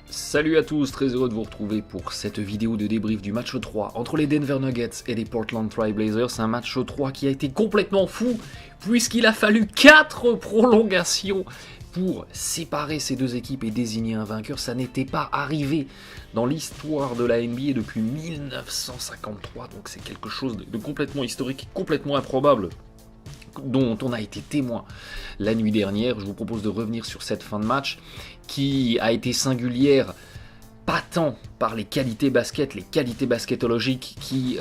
Salut à tous, très heureux de vous retrouver pour cette vidéo de débrief du match 3 entre les Denver Nuggets et les Portland Trail Blazers. Un match 3 qui a été complètement fou puisqu'il a fallu 4 prolongations pour séparer ces deux équipes et désigner un vainqueur. Ça n'était pas arrivé dans l'histoire de la NBA depuis 1953, donc c'est quelque chose de complètement historique, complètement improbable, dont on a été témoin la nuit dernière. Je vous propose de revenir sur cette fin de match qui a été singulière, pas tant par les qualités basketologiques qui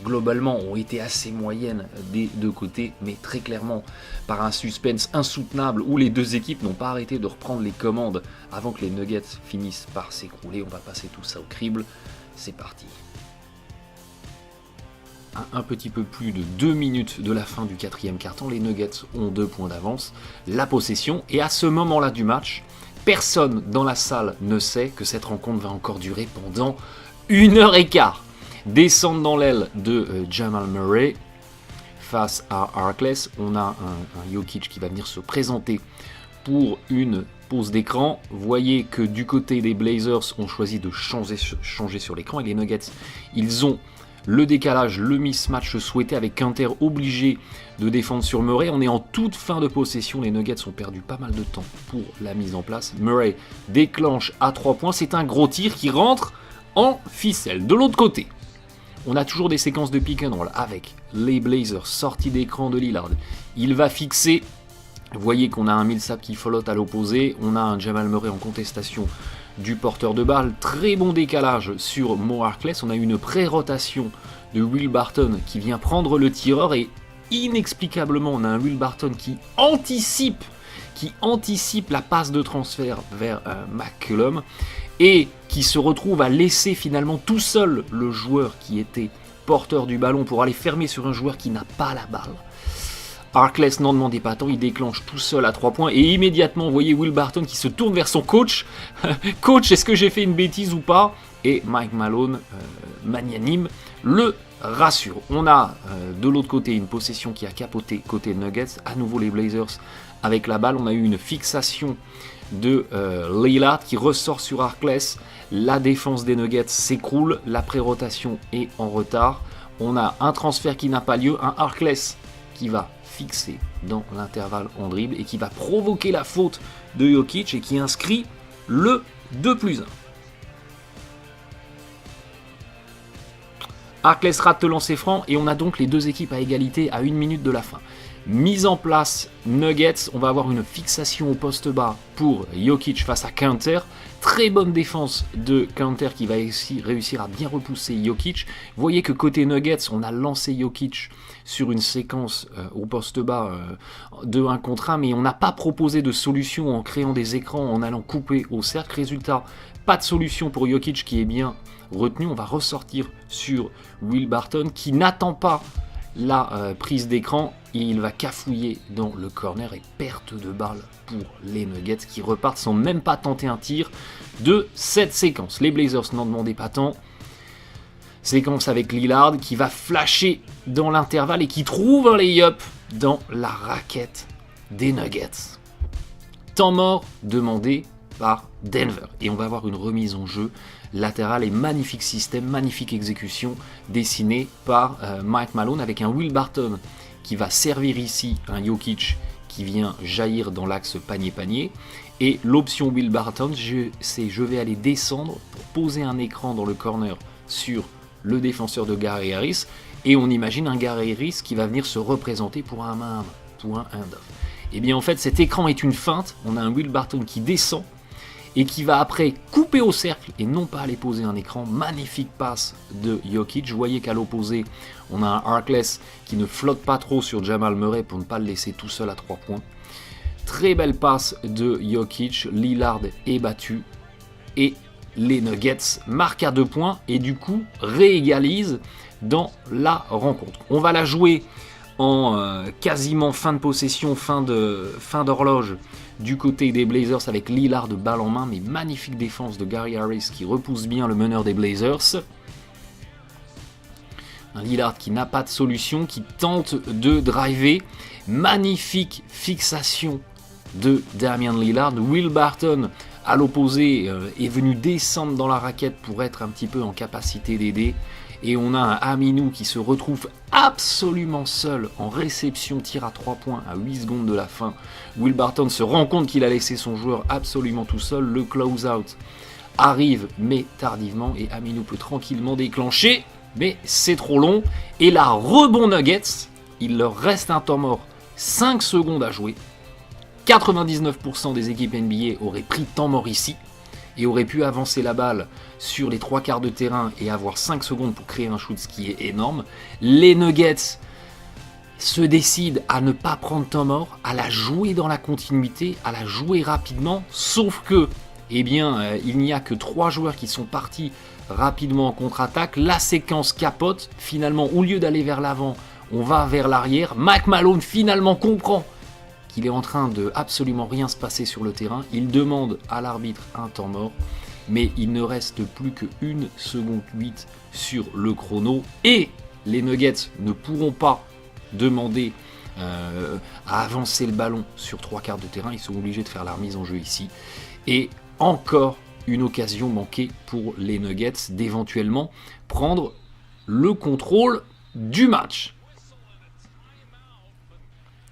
globalement ont été assez moyennes des deux côtés, mais très clairement par un suspense insoutenable où les deux équipes n'ont pas arrêté de reprendre les commandes avant que les Nuggets finissent par s'écrouler. On va passer tout ça au crible, c'est parti. Un petit peu plus de 2 minutes de la fin du quatrième quart-temps, les Nuggets ont 2 points d'avance, la possession, et à ce moment-là du match, personne dans la salle ne sait que cette rencontre va encore durer pendant 1h15. Descendre dans l'aile de Jamal Murray face à Harkless, on a un Jokic qui va venir se présenter pour une pause d'écran. Vous voyez que du côté des Blazers, on choisit de changer sur l'écran, et les Nuggets, ils ont le décalage, le mismatch souhaité avec Quinter obligé de défendre sur Murray. On est en toute fin de possession, les Nuggets ont perdu pas mal de temps pour la mise en place. Murray déclenche à 3 points, c'est un gros tir qui rentre en ficelle. De l'autre côté, on a toujours des séquences de pick and roll avec les Blazers, sortie d'écran de Lillard. Il va fixer, vous voyez qu'on a un Millsap qui flotte à l'opposé, on a un Jamal Murray en contestation du porteur de balle, très bon décalage sur Mo Harkless. On a une pré-rotation de Will Barton qui vient prendre le tireur, et inexplicablement on a un Will Barton qui anticipe la passe de transfert vers McCollum et qui se retrouve à laisser finalement tout seul le joueur qui était porteur du ballon pour aller fermer sur un joueur qui n'a pas la balle. Harkless n'en demandait pas tant, il déclenche tout seul à 3 points, et immédiatement, vous voyez Will Barton qui se tourne vers son coach. Coach, est-ce que j'ai fait une bêtise ou pas? Et Mike Malone, magnanime, le rassure. On a de l'autre côté une possession qui a capoté côté Nuggets. À nouveau les Blazers avec la balle. On a eu une fixation de Lillard qui ressort sur Harkless. La défense des Nuggets s'écroule, la pré-rotation est en retard. On a un transfert qui n'a pas lieu, un Harkless qui va fixé dans l'intervalle en dribble et qui va provoquer la faute de Jokic et qui inscrit le 2+1. Harkless rate le lancer franc et on a donc les deux équipes à égalité à 1 minute de la fin. Mise en place Nuggets, on va avoir une fixation au poste bas pour Jokic face à Quinter. Très bonne défense de Quinter qui va réussir à bien repousser Jokic. Vous voyez que côté Nuggets, on a lancé Jokic sur une séquence au poste bas de 1 contre 1, mais on n'a pas proposé de solution en créant des écrans, en allant couper au cercle. Résultat, pas de solution pour Jokic qui est bien retenu. On va ressortir sur Will Barton qui n'attend pas la prise d'écran, et il va cafouiller dans le corner, et perte de balle pour les Nuggets qui repartent sans même pas tenter un tir de cette séquence. Les Blazers n'en demandaient pas tant. Séquence avec Lillard qui va flasher dans l'intervalle et qui trouve un lay-up dans la raquette des Nuggets. Temps mort demandé par Denver, et on va avoir une remise en jeu latérale et magnifique système, magnifique exécution dessinée par Mike Malone avec un Will Barton qui va servir ici un Jokic qui vient jaillir dans l'axe panier-panier, et l'option Will Barton, c'est je vais aller descendre pour poser un écran dans le corner sur le défenseur de Gary Harris, et on imagine un Gary Harris qui va venir se représenter pour un main, pour un hand-off. Et bien en fait cet écran est une feinte, on a un Will Barton qui descend et qui va après couper au cercle et non pas aller poser un écran. Magnifique passe de Jokic. Vous voyez qu'à l'opposé, on a un Harkless qui ne flotte pas trop sur Jamal Murray pour ne pas le laisser tout seul à 3 points. Très belle passe de Jokic. Lillard est battu et les Nuggets marquent à 2 points et du coup réégalisent dans la rencontre. On va la jouer en quasiment fin de possession, fin d'horloge du côté des Blazers avec Lillard de balle en main, mais magnifique défense de Gary Harris qui repousse bien le meneur des Blazers. Un Lillard qui n'a pas de solution, qui tente de driver. Magnifique fixation de Damian Lillard. Will Barton à l'opposé est venu descendre dans la raquette pour être un petit peu en capacité d'aider. Et on a un Aminu qui se retrouve absolument seul en réception tir à 3 points à 8 secondes de la fin. Will Barton se rend compte qu'il a laissé son joueur absolument tout seul. Le close-out arrive mais tardivement et Aminu peut tranquillement déclencher. Mais c'est trop long. Et là, rebond Nuggets. Il leur reste un temps mort. 5 secondes à jouer. 99% des équipes NBA auraient pris temps mort ici et auraient pu avancer la balle sur les 3 quarts de terrain et avoir 5 secondes pour créer un shoot, ce qui est énorme. Les Nuggets se décident à ne pas prendre temps mort, à la jouer dans la continuité, à la jouer rapidement, sauf que, il n'y a que 3 joueurs qui sont partis rapidement en contre-attaque. La séquence capote, finalement, au lieu d'aller vers l'avant, on va vers l'arrière. Mike Malone finalement comprend qu'il est en train de absolument rien se passer sur le terrain. Il demande à l'arbitre un temps mort, mais il ne reste plus que 1 seconde 8 sur le chrono et les Nuggets ne pourront pas demander à avancer le ballon sur 3 quarts de terrain. Ils sont obligés de faire la remise en jeu ici. Et encore une occasion manquée pour les Nuggets d'éventuellement prendre le contrôle du match.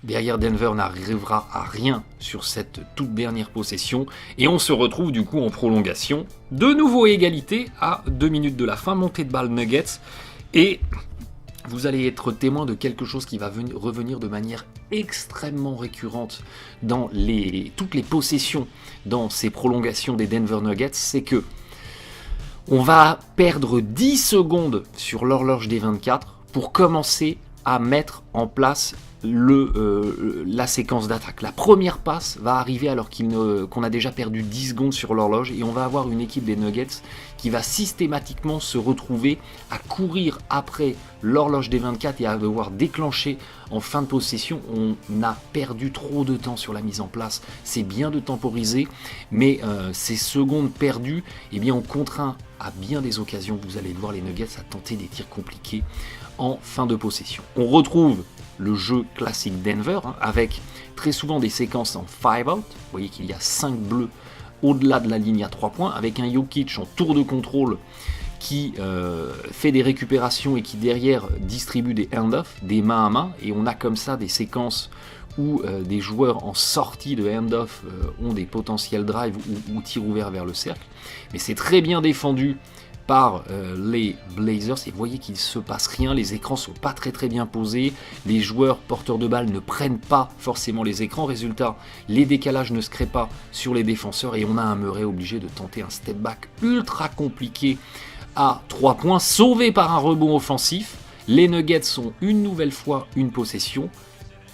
Derrière, Denver n'arrivera à rien sur cette toute dernière possession et on se retrouve du coup en prolongation. De nouveau égalité à 2 minutes de la fin, montée de balle Nuggets et vous allez être témoin de quelque chose qui va revenir de manière extrêmement récurrente dans toutes les possessions dans ces prolongations des Denver Nuggets, c'est que on va perdre 10 secondes sur l'horloge des 24 pour commencer à mettre en place la séquence d'attaque. La première passe va arriver alors qu'on a déjà perdu 10 secondes sur l'horloge et on va avoir une équipe des Nuggets qui va systématiquement se retrouver à courir après l'horloge des 24 et à devoir déclencher en fin de possession. On a perdu trop de temps sur la mise en place. C'est bien de temporiser, mais ces secondes perdues, on contraint à bien des occasions, vous allez le voir, les Nuggets à tenter des tirs compliqués en fin de possession. On retrouve le jeu classique Denver, avec très souvent des séquences en 5-out. Vous voyez qu'il y a 5 bleus au-delà de la ligne à 3 points, avec un Jokic en tour de contrôle qui fait des récupérations et qui derrière distribue des hand-off, des main à main, et on a comme ça des séquences où des joueurs en sortie de hand-off ont des potentiels drives ou tirs ouverts vers le cercle. Mais c'est très bien défendu par les Blazers et vous voyez qu'il ne se passe rien, les écrans sont pas très bien posés, les joueurs porteurs de balles ne prennent pas forcément les écrans, résultat les décalages ne se créent pas sur les défenseurs et on a un Murray obligé de tenter un step back ultra compliqué à 3 points, sauvé par un rebond offensif. Les Nuggets ont une nouvelle fois une possession,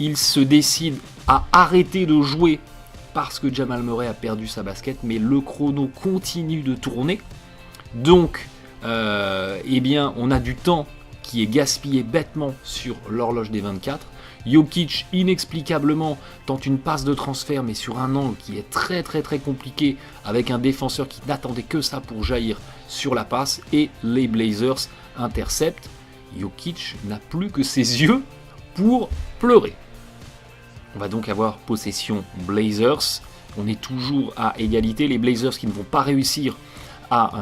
ils se décident à arrêter de jouer parce que Jamal Murray a perdu sa basket, mais le chrono continue de tourner. Donc, on a du temps qui est gaspillé bêtement sur l'horloge des 24. Jokic, inexplicablement, tente une passe de transfert, mais sur un angle qui est très compliqué, avec un défenseur qui n'attendait que ça pour jaillir sur la passe, et les Blazers interceptent. Jokic n'a plus que ses yeux pour pleurer. On va donc avoir possession Blazers. On est toujours à égalité. Les Blazers qui ne vont pas réussir à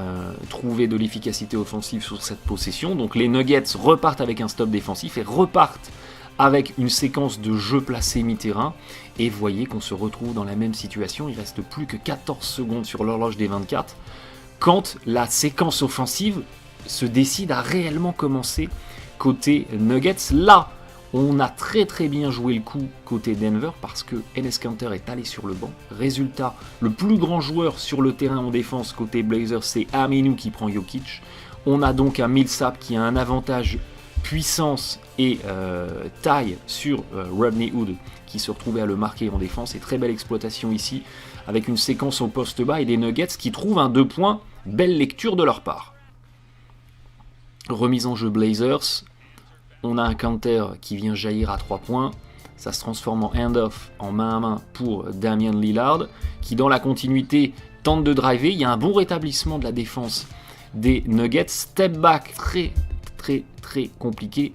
trouver de l'efficacité offensive sur cette possession. Donc les Nuggets repartent avec un stop défensif et repartent avec une séquence de jeu placé mi-terrain. Et vous voyez qu'on se retrouve dans la même situation. Il ne reste plus que 14 secondes sur l'horloge des 24 quand la séquence offensive se décide à réellement commencer côté Nuggets. Là, on a très bien joué le coup côté Denver parce que Enes Kanter est allé sur le banc. Résultat, le plus grand joueur sur le terrain en défense côté Blazers, c'est Aminu qui prend Jokic. On a donc un Millsap qui a un avantage puissance et taille sur Rodney Hood qui se retrouvait à le marquer en défense. Et très belle exploitation ici avec une séquence au poste bas et des Nuggets qui trouvent un 2 points. Belle lecture de leur part. Remise en jeu Blazers. On a un Kanter qui vient jaillir à 3 points. Ça se transforme en hand-off, en main à main pour Damian Lillard, qui dans la continuité tente de driver. Il y a un bon rétablissement de la défense des Nuggets. Step back très compliqué.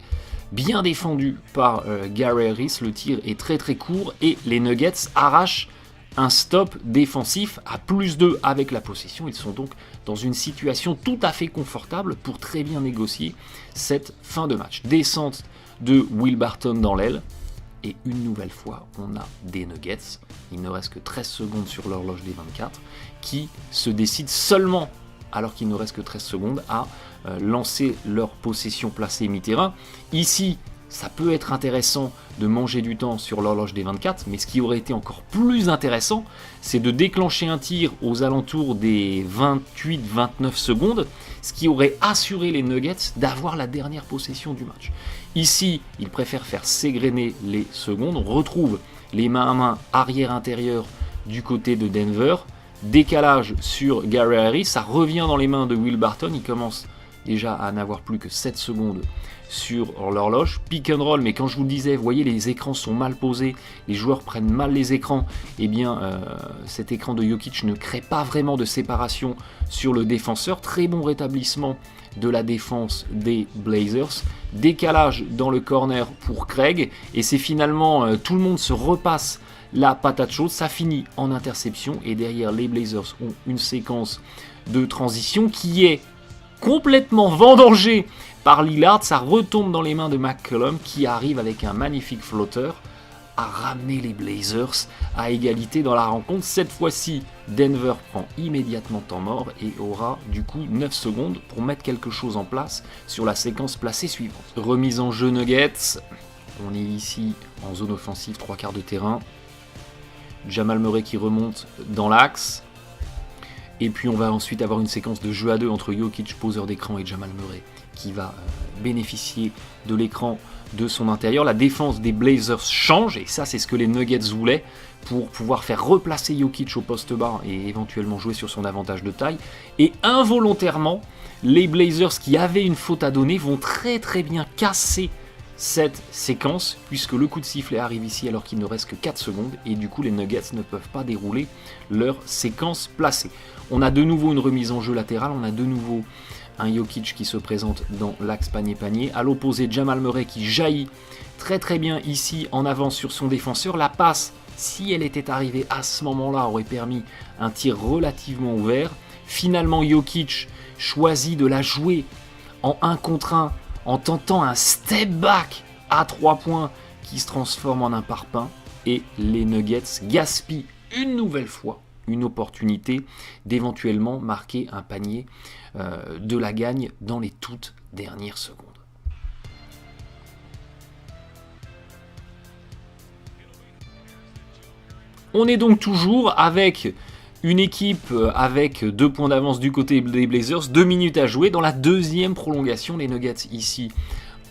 Bien défendu par Gary Harris. Le tir est très court et les Nuggets arrachent un stop défensif à +2 avec la possession. Ils sont donc dans une situation tout à fait confortable pour très bien négocier cette fin de match. Descente de Will Barton dans l'aile. Et une nouvelle fois, on a des Nuggets, il ne reste que 13 secondes sur l'horloge des 24, qui se décident seulement, alors qu'il ne reste que 13 secondes, à lancer leur possession placée mi-terrain. Ici, ça peut être intéressant de manger du temps sur l'horloge des 24, mais ce qui aurait été encore plus intéressant, c'est de déclencher un tir aux alentours des 28-29 secondes, ce qui aurait assuré les Nuggets d'avoir la dernière possession du match. Ici, ils préfèrent faire s'égrener les secondes. On retrouve les main à main arrière-intérieur du côté de Denver. Décalage sur Gary Harris, ça revient dans les mains de Will Barton. Il commence déjà à n'avoir plus que 7 secondes sur l'horloge. Pick and roll, mais quand je vous le disais, vous voyez, les écrans sont mal posés, les joueurs prennent mal les écrans. Eh bien, cet écran de Jokic ne crée pas vraiment de séparation sur le défenseur. Très bon rétablissement de la défense des Blazers. Décalage dans le corner pour Craig. Et c'est finalement, tout le monde se repasse la patate chaude. Ça finit en interception. Et derrière, les Blazers ont une séquence de transition qui est complètement vendangée par Lillard. Ça retombe dans les mains de McCollum qui arrive avec un magnifique flotteur à ramener les Blazers à égalité dans la rencontre. Cette fois-ci, Denver prend immédiatement temps mort et aura du coup 9 secondes pour mettre quelque chose en place sur la séquence placée suivante. Remise en jeu Nuggets. On est ici en zone offensive, 3/4 de terrain. Jamal Murray qui remonte dans l'axe. Et puis on va ensuite avoir une séquence de jeu à 2 entre Jokic, poseur d'écran, et Jamal Murray qui va bénéficier de l'écran de son intérieur. La défense des Blazers change, et ça c'est ce que les Nuggets voulaient, pour pouvoir faire replacer Jokic au poste bas et éventuellement jouer sur son avantage de taille. Et involontairement, les Blazers qui avaient une faute à donner vont très très bien casser cette séquence, puisque le coup de sifflet arrive ici alors qu'il ne reste que 4 secondes, et du coup les Nuggets ne peuvent pas dérouler leur séquence placée. On a de nouveau une remise en jeu latérale, on a de nouveau un Jokic qui se présente dans l'axe panier-panier. À l'opposé, Jamal Murray qui jaillit très très bien ici en avance sur son défenseur. La passe, si elle était arrivée à ce moment-là, aurait permis un tir relativement ouvert. Finalement, Jokic choisit de la jouer en 1 contre 1 en tentant un step back à 3 points qui se transforme en un parpaing. Et les Nuggets gaspillent une nouvelle fois une opportunité d'éventuellement marquer un panier de la gagne dans les toutes dernières secondes. On est donc toujours avec une équipe avec 2 points d'avance du côté des Blazers, 2 minutes à jouer. Dans la deuxième prolongation, les Nuggets ici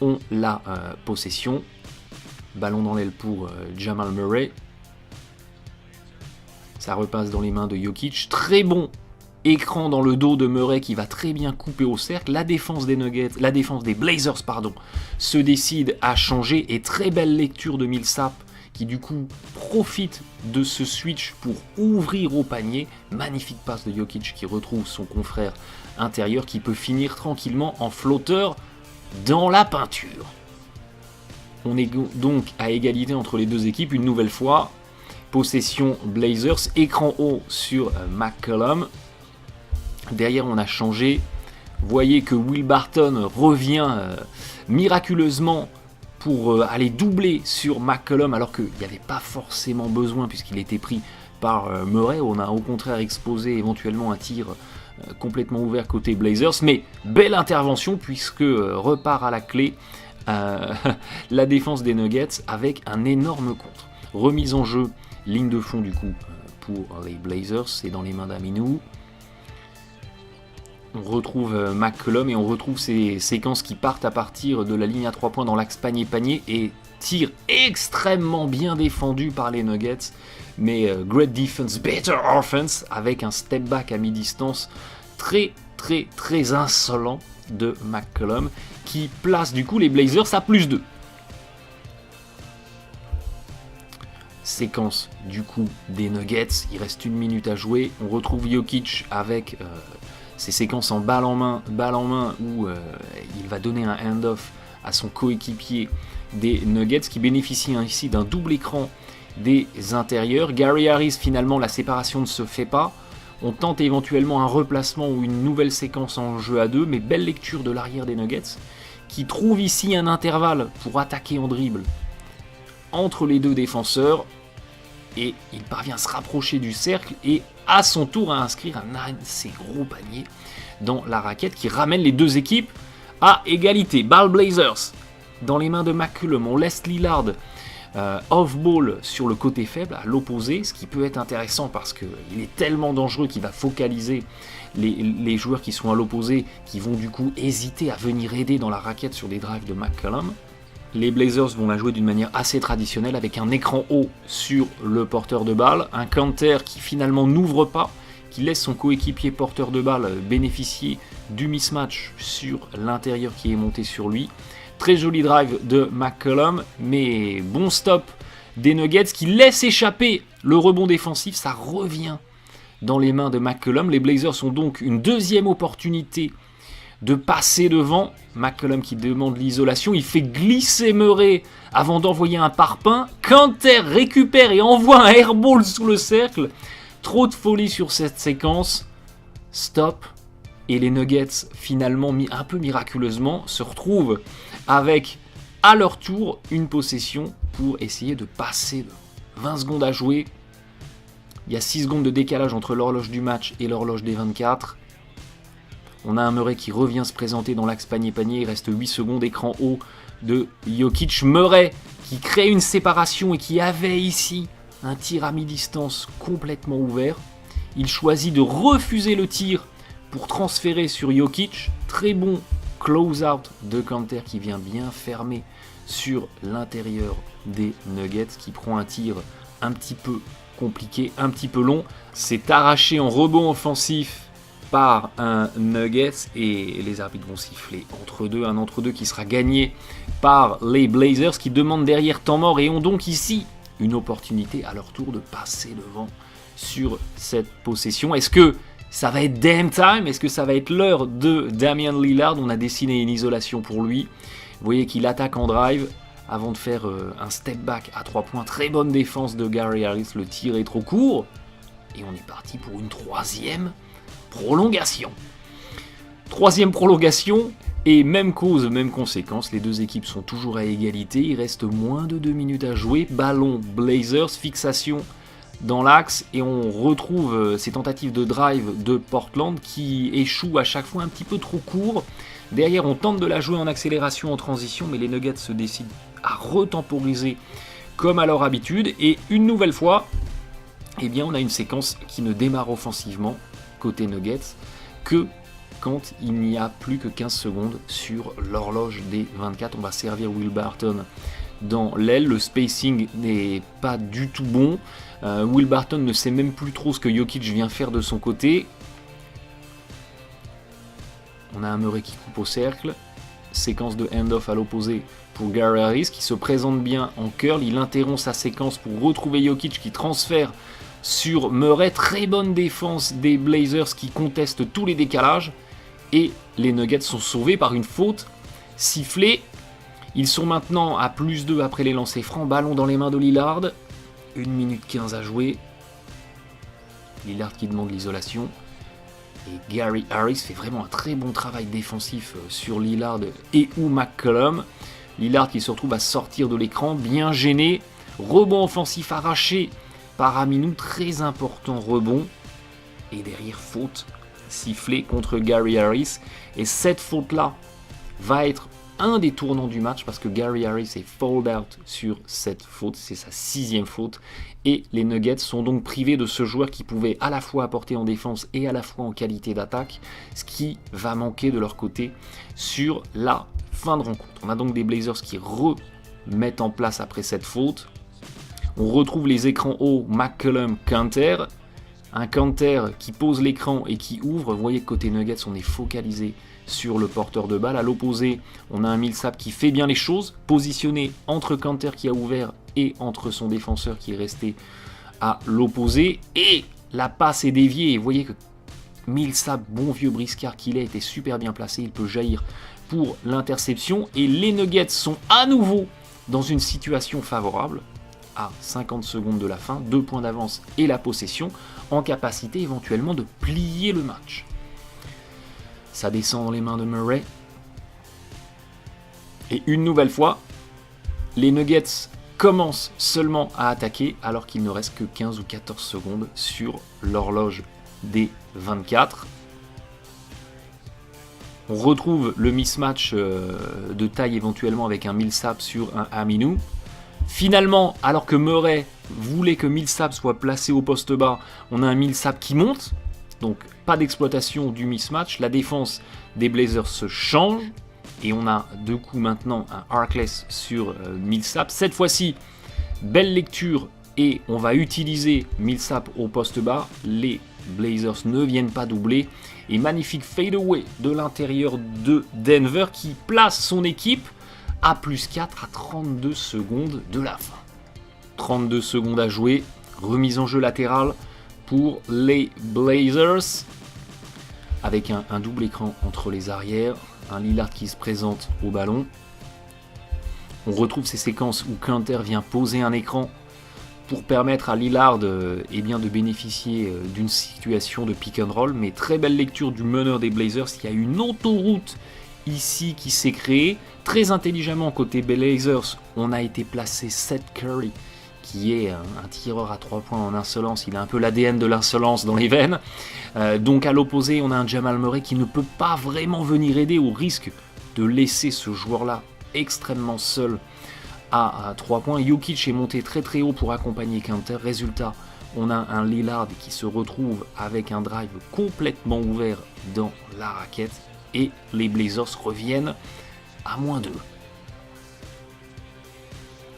ont la possession. Ballon dans l'aile pour Jamal Murray. Ça repasse dans les mains de Jokic. Très bon écran dans le dos de Murray qui va très bien couper au cercle. La défense des Blazers, se décide à changer. Et très belle lecture de Millsap qui du coup profite de ce switch pour ouvrir au panier. Magnifique passe de Jokic qui retrouve son confrère intérieur qui peut finir tranquillement en flotteur dans la peinture. On est donc à égalité entre les deux équipes une nouvelle fois. Possession Blazers, écran haut sur McCollum. Derrière, on a changé. Vous voyez que Will Barton revient miraculeusement pour aller doubler sur McCollum, alors qu'il n'y avait pas forcément besoin puisqu'il était pris par Murray. On a au contraire exposé éventuellement un tir complètement ouvert côté Blazers. Mais belle intervention puisque repart à la clé la défense des Nuggets avec un énorme contre. Remise en jeu. Ligne de fond du coup pour les Blazers, c'est dans les mains d'Aminou. On retrouve McCollum et on retrouve ces séquences qui partent à partir de la ligne à 3 points dans l'axe panier-panier et tir extrêmement bien défendu par les Nuggets. Mais great defense, better offense avec un step back à mi-distance très très très insolent de McCollum qui place du coup les Blazers à +2. Séquence du coup des Nuggets, il reste 1 minute à jouer. On retrouve Jokic avec ces séquences en balle en main où il va donner un hand-off à son coéquipier des Nuggets qui bénéficie ici d'un double écran des intérieurs. Gary Harris, finalement, la séparation ne se fait pas. On tente éventuellement un replacement ou une nouvelle séquence en jeu à 2, mais belle lecture de l'arrière des Nuggets, qui trouve ici un intervalle pour attaquer en dribble entre les deux défenseurs, et il parvient à se rapprocher du cercle et à son tour à inscrire un assez gros panier dans la raquette qui ramène les deux équipes à égalité. Ball Blazers dans les mains de McCollum, on laisse Lillard off-ball sur le côté faible, à l'opposé, ce qui peut être intéressant parce qu'il est tellement dangereux qu'il va focaliser les joueurs qui sont à l'opposé, qui vont du coup hésiter à venir aider dans la raquette sur des drives de McCollum. Les Blazers vont la jouer d'une manière assez traditionnelle avec un écran haut sur le porteur de balle, un counter qui finalement n'ouvre pas, qui laisse son coéquipier porteur de balle bénéficier du mismatch sur l'intérieur qui est monté sur lui. Très joli drive de McCollum, mais bon stop des Nuggets qui laissent échapper le rebond défensif, ça revient dans les mains de McCollum. Les Blazers ont donc une deuxième opportunité de passer devant. McCollum qui demande l'isolation, il fait glisser Murray avant d'envoyer un parpaing. Kanter récupère et envoie un airball sous le cercle. Trop de folie sur cette séquence. Stop. Et les Nuggets, finalement, un peu miraculeusement, se retrouvent avec, à leur tour, une possession pour essayer de passer devant. 20 secondes à jouer. Il y a 6 secondes de décalage entre l'horloge du match et l'horloge des 24. On a un Murray qui revient se présenter dans l'axe panier-panier. Il reste 8 secondes, écran haut de Jokic. Murray qui crée une séparation et qui avait ici un tir à mi-distance complètement ouvert. Il choisit de refuser le tir pour transférer sur Jokic. Très bon close-out de Kanter qui vient bien fermer sur l'intérieur des Nuggets, qui prend un tir un petit peu compliqué, un petit peu long. C'est arraché en rebond offensif par un Nuggets et les arbitres vont siffler un entre-deux qui sera gagné par les Blazers qui demandent derrière temps mort et ont donc ici une opportunité à leur tour de passer devant sur cette possession. Est-ce que ça va être damn time? Est-ce que ça va être l'heure de Damian Lillard? On a dessiné une isolation pour lui. Vous voyez qu'il attaque en drive avant de faire un step back à 3 points. Très bonne défense de Gary Harris. Le tir est trop court. Et on est parti pour une troisième prolongation. Troisième prolongation et même cause, même conséquence. Les deux équipes sont toujours à égalité. Il reste moins de 2 minutes à jouer. Ballon Blazers, fixation dans l'axe et on retrouve ces tentatives de drive de Portland qui échouent à chaque fois un petit peu trop court. Derrière, on tente de la jouer en accélération, en transition, mais les Nuggets se décident à retemporiser comme à leur habitude. Et une nouvelle fois, eh bien, on a une séquence qui ne démarre offensivement, côté Nuggets, que quand il n'y a plus que 15 secondes sur l'horloge des 24. On va servir Will Barton dans l'aile. Le spacing n'est pas du tout bon. Will Barton ne sait même plus trop ce que Jokic vient faire de son côté. On a un Murray qui coupe au cercle. Séquence de hand-off à l'opposé pour Gary Harris qui se présente bien en curl. Il interrompt sa séquence pour retrouver Jokic qui transfère sur Murray. Très bonne défense des Blazers qui contestent tous les décalages. Et les Nuggets sont sauvés par une faute sifflée. Ils sont maintenant à +2 après les lancers francs. Ballon dans les mains de Lillard. 1 minute 15 à jouer. Lillard qui demande l'isolation. Et Gary Harris fait vraiment un très bon travail défensif sur Lillard et ou McCollum. Lillard qui se retrouve à sortir de l'écran, bien gêné. Rebond offensif arraché par Aminou, très important rebond. Et derrière, faute sifflée contre Gary Harris. Et cette faute-là va être un des tournants du match parce que Gary Harris est fouled out sur cette faute, c'est sa 6e faute et les Nuggets sont donc privés de ce joueur qui pouvait à la fois apporter en défense et à la fois en qualité d'attaque, ce qui va manquer de leur côté sur la fin de rencontre. On a donc des Blazers qui remettent en place après cette faute. On retrouve les écrans hauts McCollum, Kanter, un Kanter qui pose l'écran et qui ouvre. Vous voyez que côté Nuggets on est focalisé sur le porteur de balle. À l'opposé, on a un Millsap qui fait bien les choses, positionné entre Kanter qui a ouvert et entre son défenseur qui est resté à l'opposé. Et la passe est déviée. Et vous voyez que Millsap, bon vieux briscard qu'il est, était super bien placé. Il peut jaillir pour l'interception. Et les Nuggets sont à nouveau dans une situation favorable. à 50 secondes de la fin, 2 points d'avance et la possession, en capacité éventuellement de plier le match. Ça descend dans les mains de Murray. Et une nouvelle fois, les Nuggets commencent seulement à attaquer alors qu'il ne reste que 15 ou 14 secondes sur l'horloge des 24. On retrouve le mismatch de taille éventuellement avec un Millsap sur un Aminu. Finalement, alors que Murray voulait que Millsap soit placé au poste bas, on a un Millsap qui monte. Donc pas d'exploitation du mismatch. La défense des Blazers se change. Et on a de coup maintenant un Harkless sur Millsap. Cette fois-ci, belle lecture et on va utiliser Millsap au poste bas. Les Blazers ne viennent pas doubler. Et magnifique fadeaway de l'intérieur de Denver qui place son équipe à plus 4 à 32 secondes de la fin. 32 secondes à jouer. Remise en jeu latérale pour les Blazers. Avec un double écran entre les arrières. Un Lillard qui se présente au ballon. On retrouve ces séquences où Kanter vient poser un écran pour permettre à Lillard de bénéficier d'une situation de pick and roll. Mais très belle lecture du meneur des Blazers. Il y a une autoroute ici qui s'est créée. Très intelligemment côté Blazers, on a été placé Seth Curry, qui est un tireur à 3 points en insolence. Il a un peu l'ADN de l'insolence dans les veines. Donc à l'opposé, on a un Jamal Murray qui ne peut pas vraiment venir aider au risque de laisser ce joueur-là extrêmement seul à 3 points. Jokic est monté très très haut pour accompagner Kanter. Résultat, on a un Lillard qui se retrouve avec un drive complètement ouvert dans la raquette. Et les Blazers reviennent à -2.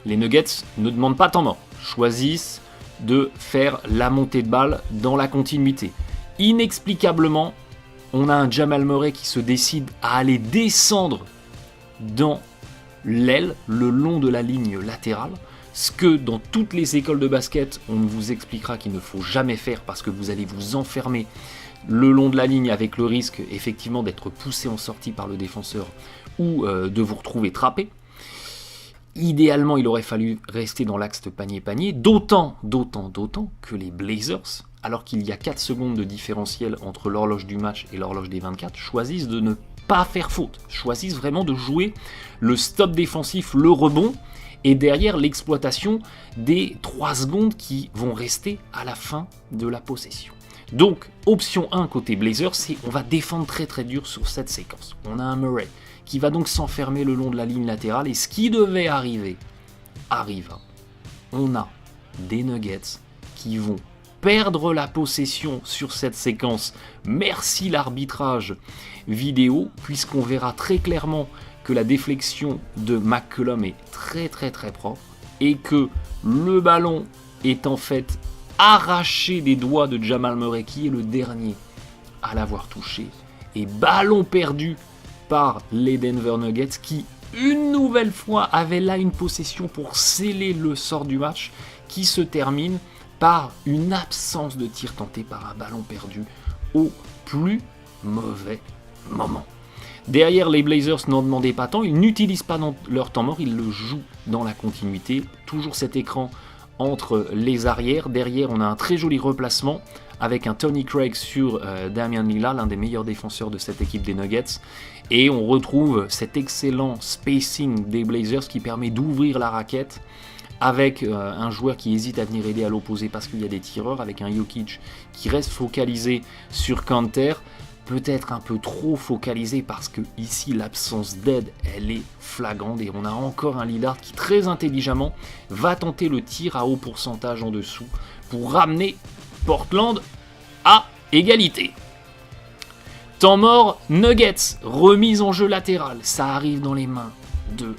Les Nuggets ne demandent pas temps mort, choisissent de faire la montée de balle dans la continuité. Inexplicablement, on a un Jamal Murray qui se décide à aller descendre dans l'aile, le long de la ligne latérale, ce que dans toutes les écoles de basket, on vous expliquera qu'il ne faut jamais faire parce que vous allez vous enfermer le long de la ligne avec le risque effectivement d'être poussé en sortie par le défenseur ou de vous retrouver trappé. Idéalement, il aurait fallu rester dans l'axe panier-panier, d'autant que les Blazers, alors qu'il y a 4 secondes de différentiel entre l'horloge du match et l'horloge des 24, choisissent de ne pas faire faute, choisissent vraiment de jouer le stop défensif, le rebond, et derrière l'exploitation des 3 secondes qui vont rester à la fin de la possession. Donc, option 1 côté Blazers, c'est on va défendre très très dur sur cette séquence. On a un Murray qui va donc s'enfermer le long de la ligne latérale, et ce qui devait arriver, arriva. On a des Nuggets qui vont perdre la possession sur cette séquence. Merci l'arbitrage vidéo, puisqu'on verra très clairement que la déflexion de McCollum est très très très propre, et que le ballon est en fait arraché des doigts de Jamal Murray, qui est le dernier à l'avoir touché, et ballon perdu par les Denver Nuggets qui, une nouvelle fois, avaient là une possession pour sceller le sort du match qui se termine par une absence de tir tenté, par un ballon perdu au plus mauvais moment. Derrière, les Blazers n'en demandaient pas tant, ils n'utilisent pas leur temps mort, ils le jouent dans la continuité. Toujours cet écran entre les arrières. Derrière, on a un très joli replacement avec un Tony Craig sur Damian Lillard, l'un des meilleurs défenseurs de cette équipe des Nuggets. Et on retrouve cet excellent spacing des Blazers qui permet d'ouvrir la raquette avec un joueur qui hésite à venir aider à l'opposé parce qu'il y a des tireurs, avec un Jokic qui reste focalisé sur Kanter, peut-être un peu trop focalisé parce que ici l'absence d'aide elle est flagrante, et on a encore un Lillard qui très intelligemment va tenter le tir à haut pourcentage en dessous pour ramener Portland à égalité. Temps mort, Nuggets, remise en jeu latérale, ça arrive dans les mains de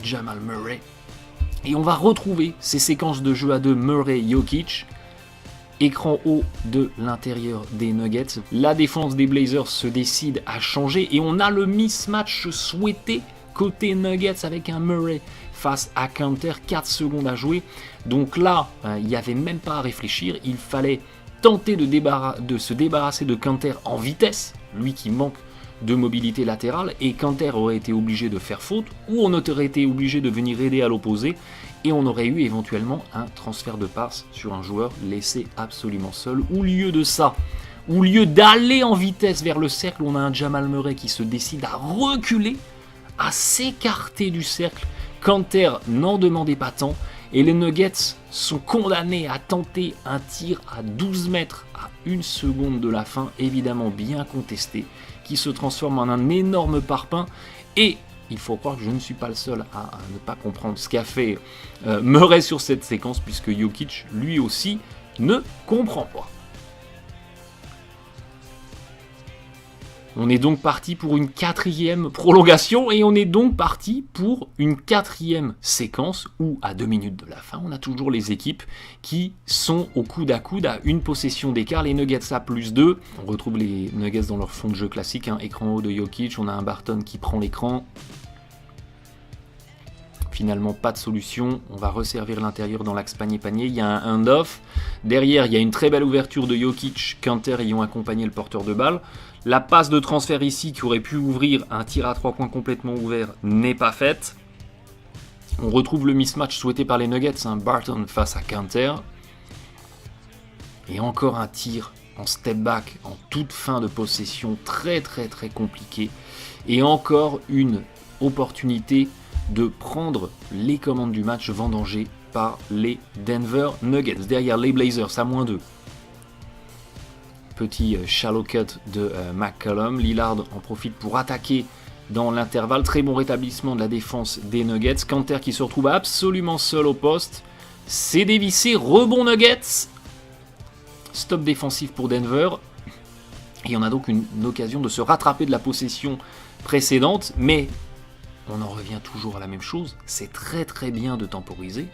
Jamal Murray. Et on va retrouver ces séquences de jeu à 2 Murray-Jokic. Écran haut de l'intérieur des Nuggets. La défense des Blazers se décide à changer et on a le mismatch souhaité côté Nuggets avec un Murray face à Kanter, 4 secondes à jouer. Donc là, il n'y avait même pas à réfléchir, il fallait tenter de se débarrasser de Kanter en vitesse, lui qui manque de mobilité latérale, et Kanter aurait été obligé de faire faute, ou on aurait été obligé de venir aider à l'opposé, et on aurait eu éventuellement un transfert de passe sur un joueur laissé absolument seul. Au lieu de ça, au lieu d'aller en vitesse vers le cercle, on a un Jamal Murray qui se décide à reculer, à s'écarter du cercle. Kanter n'en demandait pas tant, et les Nuggets sont condamnés à tenter un tir à 12 mètres à 1 seconde de la fin, évidemment bien contesté, qui se transforme en un énorme parpaing. Et il faut croire que je ne suis pas le seul à ne pas comprendre ce qu'a fait Murray sur cette séquence, puisque Jokic, lui aussi, ne comprend pas. On est donc parti pour une 4e prolongation et on est donc parti pour une 4e séquence où, à 2 minutes de la fin, on a toujours les équipes qui sont au coude à 1 possession d'écart. Les Nuggets à +2. On retrouve les Nuggets dans leur fond de jeu classique, écran haut de Jokic. On a un Barton qui prend l'écran. Finalement, pas de solution. On va resservir l'intérieur dans l'axe panier-panier. Il y a un hand-off. Derrière, il y a une très belle ouverture de Jokic. Kanter ayant accompagné le porteur de balle. La passe de transfert ici qui aurait pu ouvrir un tir à 3 points complètement ouvert n'est pas faite. On retrouve le mismatch souhaité par les Nuggets. Barton face à Kanter. Et encore un tir en step back en toute fin de possession. Très très très compliqué. Et encore une opportunité de prendre les commandes du match vendangées par les Denver Nuggets. Derrière les Blazers à -2. Petit shallow cut de McCollum. Lillard en profite pour attaquer dans l'intervalle. Très bon rétablissement de la défense des Nuggets. Kanter qui se retrouve absolument seul au poste. C'est dévissé. Rebond Nuggets. Stop défensif pour Denver. Et on a donc une occasion de se rattraper de la possession précédente. Mais on en revient toujours à la même chose. C'est très très bien de temporiser.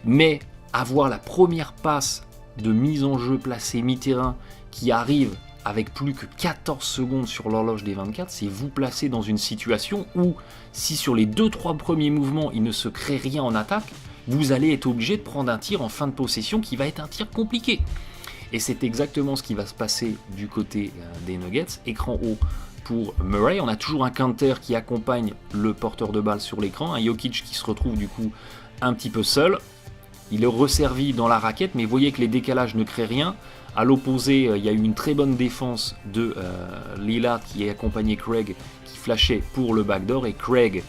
Mais avoir la première passe de mise en jeu placée mi-terrain qui arrive avec plus que 14 secondes sur l'horloge des 24, c'est vous placer dans une situation où, si sur les 2-3 premiers mouvements il ne se crée rien en attaque, vous allez être obligé de prendre un tir en fin de possession qui va être un tir compliqué. Et c'est exactement ce qui va se passer du côté des Nuggets. Écran haut pour Murray. On a toujours un Kanter qui accompagne le porteur de balle sur l'écran, un Jokic qui se retrouve du coup un petit peu seul. Il est resservi dans la raquette, mais vous voyez que les décalages ne créent rien. À l'opposé, il y a eu une très bonne défense de Lillard qui a accompagné Craig qui flashait pour le backdoor. Et Craig,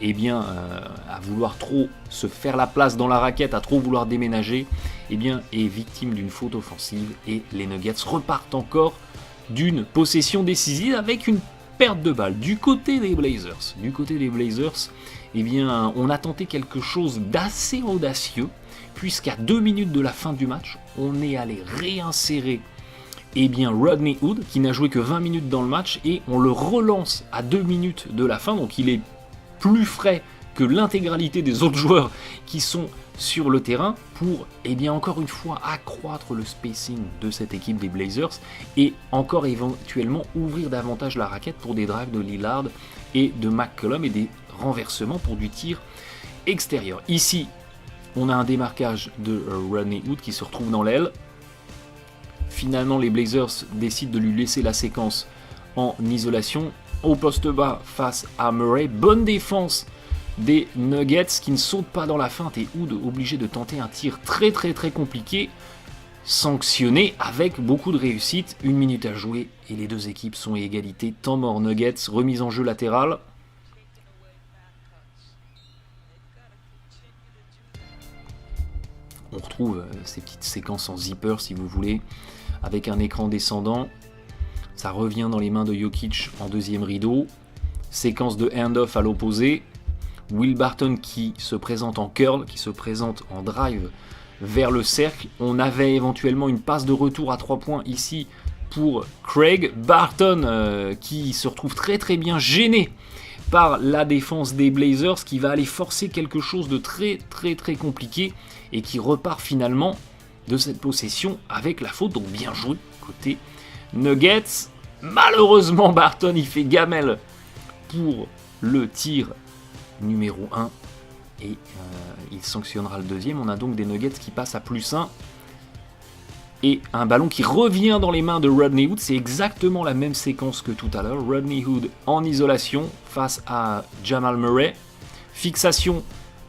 à vouloir trop se faire la place dans la raquette, à trop vouloir déménager, est victime d'une faute offensive. Et les Nuggets repartent encore d'une possession décisive avec une perte de balle. Du côté des Blazers, on a tenté quelque chose d'assez audacieux, puisqu'à 2 minutes de la fin du match, on est allé réinsérer Rodney Hood, qui n'a joué que 20 minutes dans le match, et on le relance à 2 minutes de la fin, donc il est plus frais que l'intégralité des autres joueurs qui sont sur le terrain pour, encore une fois, accroître le spacing de cette équipe des Blazers et encore éventuellement ouvrir davantage la raquette pour des drives de Lillard et de McCollum et des renversements pour du tir extérieur. Ici, on a un démarquage de Rodney Hood qui se retrouve dans l'aile. Finalement, les Blazers décident de lui laisser la séquence en isolation. Au poste bas face à Murray. Bonne défense des Nuggets qui ne sautent pas dans la feinte et Hood obligé de tenter un tir très très très compliqué, sanctionné avec beaucoup de réussite. 1 minute à jouer et les deux équipes sont à égalité. Temps mort Nuggets, remise en jeu latérale. On retrouve ces petites séquences en zipper si vous voulez, avec un écran descendant. Ça revient dans les mains de Jokic en deuxième rideau. Séquence de hand-off à l'opposé. Will Barton qui se présente en curl, qui se présente en drive vers le cercle. On avait éventuellement une passe de retour à 3 points ici pour Craig. Barton qui se retrouve très très bien gêné par la défense des Blazers, qui va aller forcer quelque chose de très très très compliqué et qui repart finalement de cette possession avec la faute. Donc bien joué côté Nuggets. Malheureusement Barton il fait gamelle pour le tir numéro 1 et il sanctionnera le deuxième. On a donc des Nuggets qui passent à +1 et un ballon qui revient dans les mains de Rodney Hood. C'est exactement la même séquence que tout à l'heure. Rodney Hood en isolation face à Jamal Murray. Fixation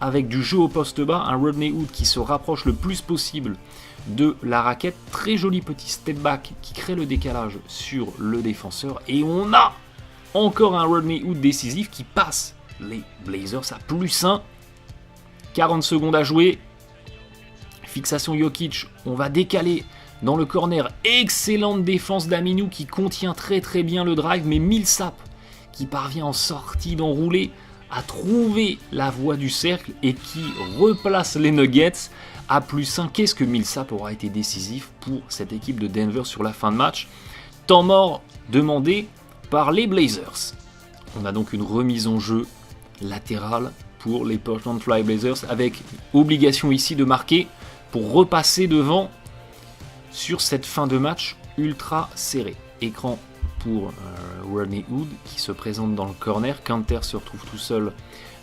avec du jeu au poste bas, un Rodney Hood qui se rapproche le plus possible de la raquette, très joli petit step back qui crée le décalage sur le défenseur, et on a encore un Rodney Hood décisif qui passe les Blazers à +1, 40 secondes à jouer, fixation Jokic, on va décaler dans le corner, excellente défense d'Aminu qui contient très très bien le drive, mais Millsap qui parvient en sortie d'enroulé à trouver la voie du cercle et qui replace les Nuggets à +1. Qu'est-ce que Millsap aura été décisif pour cette équipe de Denver sur la fin de match? Temps mort demandé par les Blazers. On a donc une remise en jeu latérale pour les Portland Trail Blazers avec obligation ici de marquer pour repasser devant sur cette fin de match ultra serrée. Écran pour Rodney Hood qui se présente dans le corner. Kanter se retrouve tout seul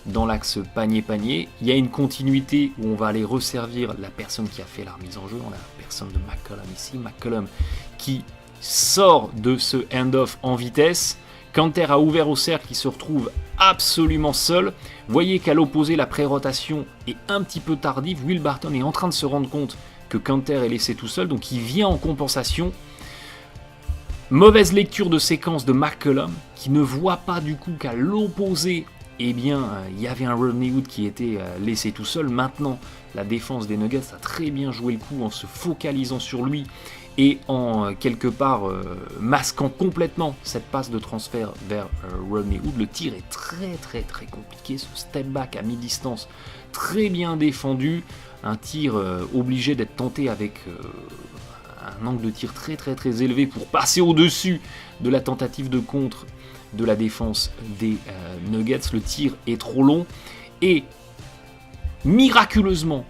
dans l'axe panier-panier. Il y a une continuité où on va aller resservir la personne qui a fait la remise en jeu. On a la personne de McCollum ici. McCollum qui sort de ce hand-off en vitesse. Kanter a ouvert au cercle, il se retrouve absolument seul. Voyez qu'à l'opposé, la pré-rotation est un petit peu tardive. Will Barton est en train de se rendre compte que Kanter est laissé tout seul, donc il vient en compensation. Mauvaise lecture de séquence de McCollum, qui ne voit pas du coup qu'à l'opposé, eh bien, il y avait un Rodney Hood qui était laissé tout seul. Maintenant, la défense des Nuggets a très bien joué le coup en se focalisant sur lui et en quelque part masquant complètement cette passe de transfert vers Rodney Hood. Le tir est très très très compliqué, ce step back à mi-distance très bien défendu, un tir obligé d'être tenté avec un angle de tir très très très élevé pour passer au-dessus de la tentative de contre de la défense des Nuggets. Le tir est trop long et miraculeusement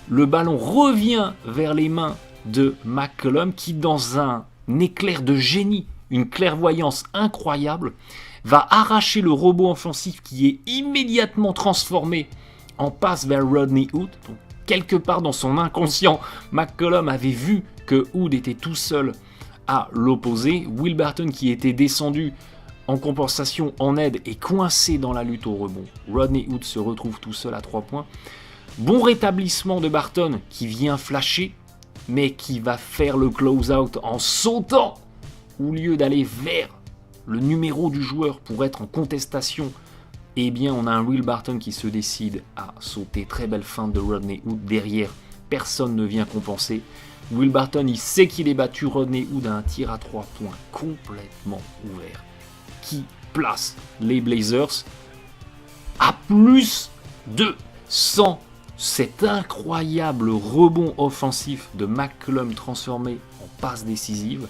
le ballon revient vers les mains de McCollum qui, dans un éclair de génie, une clairvoyance incroyable, va arracher le robot offensif qui est immédiatement transformé en passe vers Rodney Hood. Donc, quelque part dans son inconscient, McCollum avait vu que Hood était tout seul à l'opposé. Will Barton, qui était descendu en compensation en aide, est coincé dans la lutte au rebond. Rodney Hood se retrouve tout seul à 3 points. Bon rétablissement de Barton qui vient flasher, mais qui va faire le close-out en sautant au lieu d'aller vers le numéro du joueur pour être en contestation. Eh bien, on a un Will Barton qui se décide à sauter. Très belle feinte de Rodney Hood derrière. Personne ne vient compenser. Will Barton, il sait qu'il est battu. Rodney Hood a un tir à 3 points complètement ouvert qui place les Blazers à +2. Sans cet incroyable rebond offensif de McCollum transformé en passe décisive,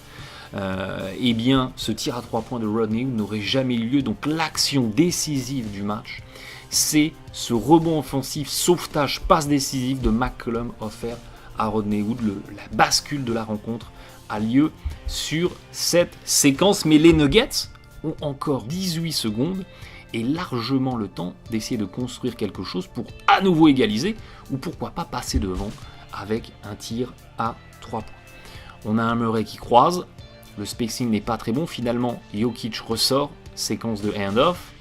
eh bien, ce tir à 3 points de Rodney Hood n'aurait jamais eu lieu. Donc l'action décisive du match, c'est ce rebond offensif, sauvetage, passe décisive de McCollum offert à Rodney Hood. La bascule de la rencontre a lieu sur cette séquence, mais les Nuggets ont encore 18 secondes et largement le temps d'essayer de construire quelque chose pour à nouveau égaliser ou pourquoi pas passer devant avec un tir à 3 points. On a un Murray qui croise, le spacing n'est pas très bon, finalement Jokic ressort, séquence de hand-off.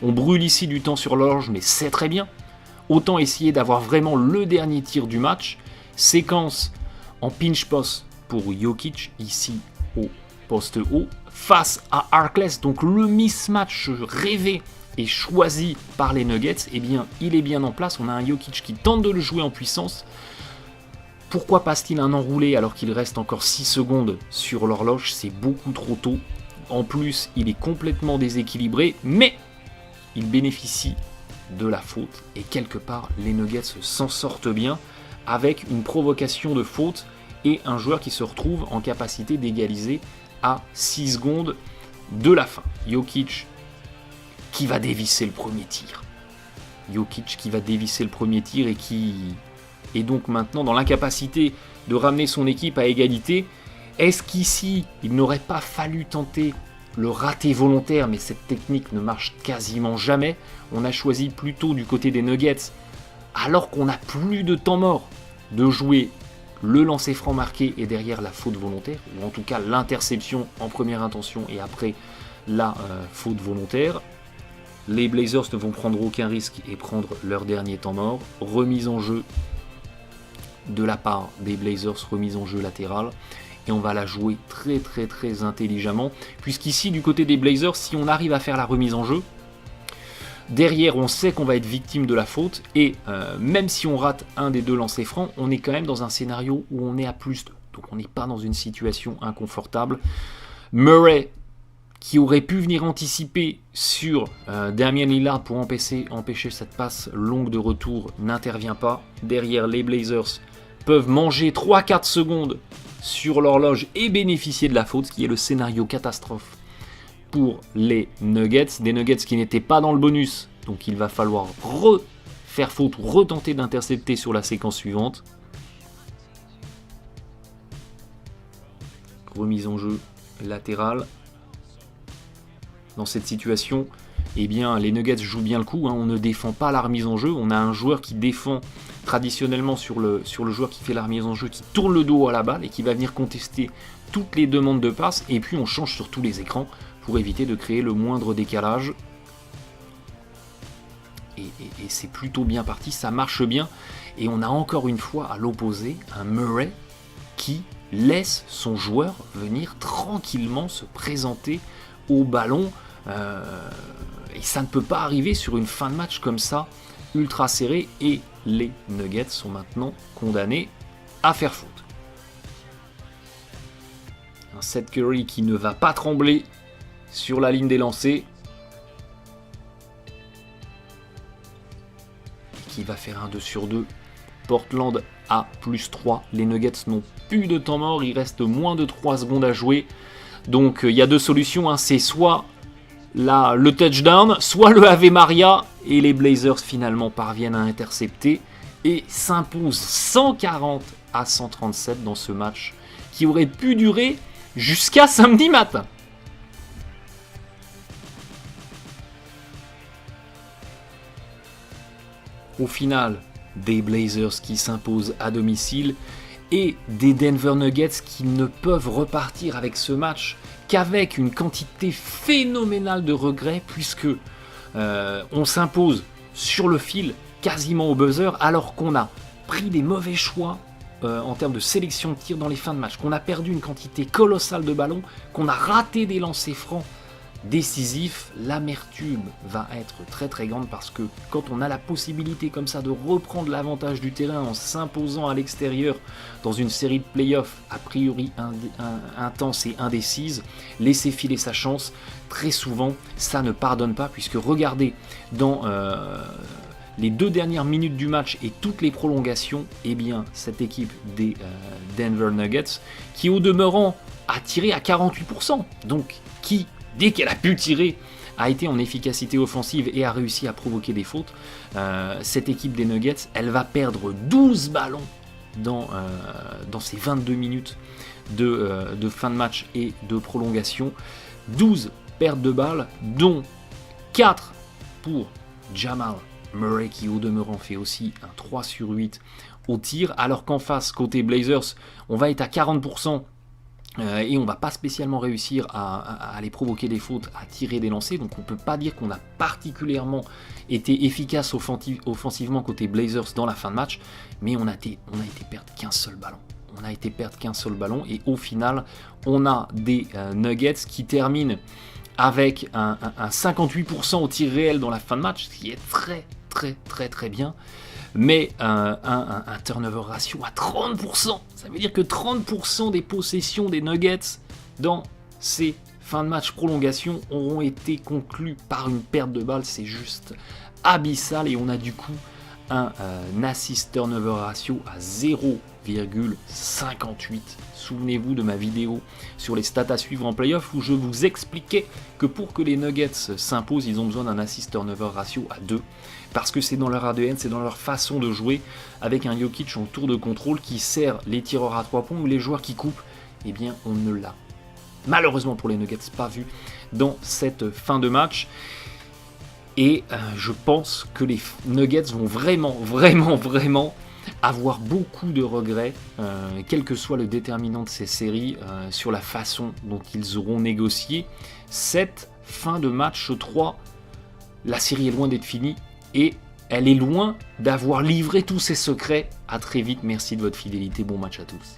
On brûle ici du temps sur l'horloge, mais c'est très bien. Autant essayer d'avoir vraiment le dernier tir du match. Séquence en pinch post pour Jokic, ici au poste haut, face à Harkless, donc le mismatch rêvé et choisi par les Nuggets, eh bien il est bien en place. On a un Jokic qui tente de le jouer en puissance. Pourquoi passe-t-il un enroulé alors qu'il reste encore 6 secondes sur l'horloge? C'est beaucoup trop tôt. En plus, il est complètement déséquilibré, mais il bénéficie de la faute. Et quelque part, les Nuggets s'en sortent bien avec une provocation de faute et un joueur qui se retrouve en capacité d'égaliser à 6 secondes de la fin. Jokic qui va dévisser le premier tir. Jokic qui va dévisser le premier tir et qui est donc maintenant dans l'incapacité de ramener son équipe à égalité. Est-ce qu'ici, il n'aurait pas fallu tenter le raté volontaire, mais cette technique ne marche quasiment jamais. On a choisi plutôt du côté des Nuggets, alors qu'on n'a plus de temps mort, de jouer le lancer franc marqué et derrière la faute volontaire, ou en tout cas l'interception en première intention et après la faute volontaire. Les Blazers ne vont prendre aucun risque et prendre leur dernier temps mort. Remise en jeu de la part des Blazers, remise en jeu latérale. Et on va la jouer très très très intelligemment. Puisqu'ici, du côté des Blazers, si on arrive à faire la remise en jeu, derrière, on sait qu'on va être victime de la faute. Et même si on rate un des deux lancers francs, on est quand même dans un scénario où on est à +2. Donc on n'est pas dans une situation inconfortable. Murray, qui aurait pu venir anticiper sur Damian Lillard pour empêcher cette passe longue de retour, n'intervient pas. Derrière, les Blazers peuvent manger 3-4 secondes sur l'horloge et bénéficier de la faute, ce qui est le scénario catastrophe pour les Nuggets. Des Nuggets qui n'étaient pas dans le bonus, donc il va falloir refaire faute ou retenter d'intercepter sur la séquence suivante. Remise en jeu latérale. Dans cette situation, eh bien, les Nuggets jouent bien le coup. On ne défend pas la remise en jeu. On a un joueur qui défend traditionnellement sur le joueur qui fait la remise en jeu, qui tourne le dos à la balle et qui va venir contester toutes les demandes de passe. Et puis on change sur tous les écrans pour éviter de créer le moindre décalage. Et c'est plutôt bien parti, ça marche bien. Et on a encore une fois à l'opposé un Murray qui laisse son joueur venir tranquillement se présenter au ballon. Et ça ne peut pas arriver sur une fin de match comme ça, ultra serrée. Et les Nuggets sont maintenant condamnés à faire faute. Un Seth Curry qui ne va pas trembler sur la ligne des lancers. Qui va faire un 2 sur 2. Portland à +3. Les Nuggets n'ont plus de temps mort. Il reste moins de 3 secondes à jouer. Donc il y a deux solutions. C'est soit le touchdown, soit le Ave Maria. Et les Blazers finalement parviennent à intercepter et s'imposent 140-137 dans ce match qui aurait pu durer jusqu'à samedi matin. Au final, des Blazers qui s'imposent à domicile et des Denver Nuggets qui ne peuvent repartir avec ce match qu'avec une quantité phénoménale de regrets, puisque on s'impose sur le fil quasiment au buzzer, alors qu'on a pris des mauvais choix en termes de sélection de tir dans les fins de match, qu'on a perdu une quantité colossale de ballons, qu'on a raté des lancers francs décisif. L'amertume va être très très grande parce que quand on a la possibilité comme ça de reprendre l'avantage du terrain en s'imposant à l'extérieur dans une série de playoffs a priori intense et indécise, laisser filer sa chance, très souvent ça ne pardonne pas, puisque regardez dans les 2 dernières minutes du match et toutes les prolongations, eh bien cette équipe des Denver Nuggets qui au demeurant a tiré à 48%, donc qui dès qu'elle a pu tirer, a été en efficacité offensive et a réussi à provoquer des fautes. Cette équipe des Nuggets, elle va perdre 12 ballons dans ces 22 minutes de fin de match et de prolongation. 12 pertes de balles, dont 4 pour Jamal Murray, qui au demeurant fait aussi un 3 sur 8 au tir, alors qu'en face, côté Blazers, on va être à 40%. Et on va pas spécialement réussir à aller provoquer des fautes, à tirer des lancers, donc on peut pas dire qu'on a particulièrement été efficace offensivement côté Blazers dans la fin de match, mais on a été perdre qu'un seul ballon. Et au final, on a des Nuggets qui terminent avec un 58% au tir réel dans la fin de match, ce qui est très très très très bien. Mais un turnover ratio à 30%. Ça veut dire que 30% des possessions des Nuggets dans ces fins de match prolongation auront été conclues par une perte de balle. C'est juste abyssal, et on a du coup un assist turnover ratio à 0,58. Souvenez-vous de ma vidéo sur les stats à suivre en playoff où je vous expliquais que pour que les Nuggets s'imposent, ils ont besoin d'un assist turnover ratio à 2. Parce que c'est dans leur ADN, c'est dans leur façon de jouer, avec un Jokic en tour de contrôle qui sert les tireurs à 3 points ou les joueurs qui coupent. Eh bien, on ne l'a malheureusement pour les Nuggets pas vu dans cette fin de match. Et je pense que les Nuggets vont vraiment avoir beaucoup de regrets, quel que soit le déterminant de ces séries, sur la façon dont ils auront négocié cette fin de match 3 la série est loin d'être finie et elle est loin d'avoir livré tous ses secrets. À très vite, merci de votre fidélité, bon match à tous.